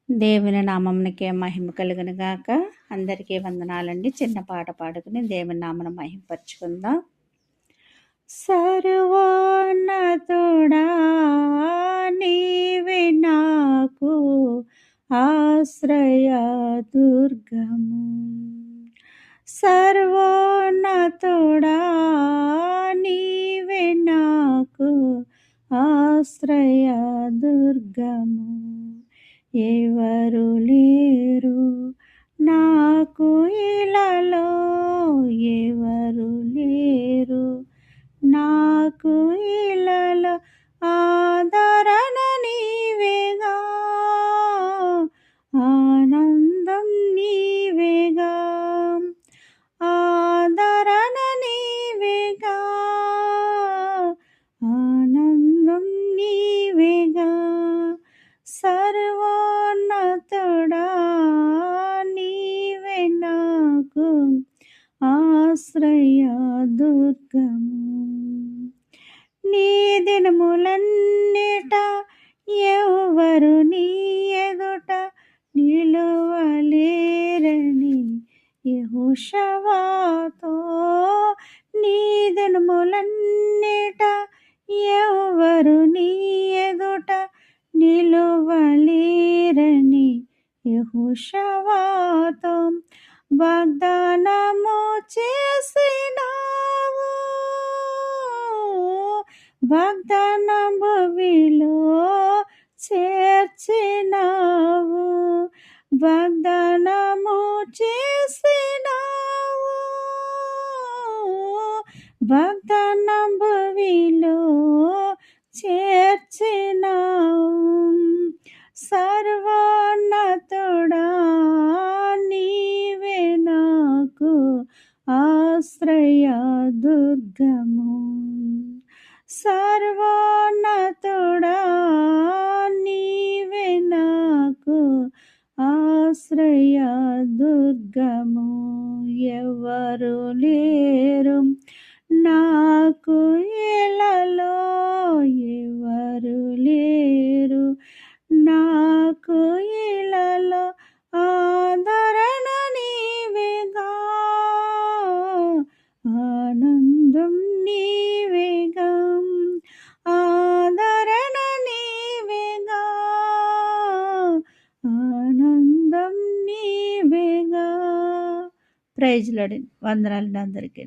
దేవుని నామమునకే మహిమ కలుగును గాక. అందరికీ వందనాలండి. చిన్న పాట పాడుకుని దేవుని నామమును మహిమపరచుకుందాం. సర్వోన్నతుడా నీవే నాకు ఆశ్రయ దుర్గము. సర్వోన్నతుడా నీవే నాకు ఆశ్రయ దుర్గము. ఎవరు లేరు నాకు ఇలాలో, ఎవరు లేరు నాకు ఇలాలో, ఆదరణ నీవేగా, ఆనందం నీవేగా, ఆదరణ నీవేగా, ఆనందం నీవేగా. సర్వోన్నతుడా నీవే నాకు ఆశ్రయ దుర్గము. నీ దినములన్నిట ఎవరు నీ ఎదుట నిలువలేరని యెహోషువతో, నీ దినములన్నిట ఎవరు నీ ఎదుట నిలువలేరని యెహోషువతో వాగ్దానము చేసినావు. వాగ్దాన భూమిలో చేర్చినావు, వాగ్దానము చేసినావు, వాగ్దాన భూమిలో చేర్చినావు. సర్వోన్నతుడా నీవే నాకు ఆశ్రయ దుర్గము. సర్వోన్నతుడా నీవే నాకు ఆశ్రయ దుర్గము. ఎవరు లేరు నాకు ఇలాలో, ఎవరు లేరు నాకు ఇలాలో, ఆదరణ నీవేగా, ఆనందం నీవేగా, ఆదరణ నీవేగా, ఆనందం నీవేగా. Praise lord. వందనాలండి అందరికీ.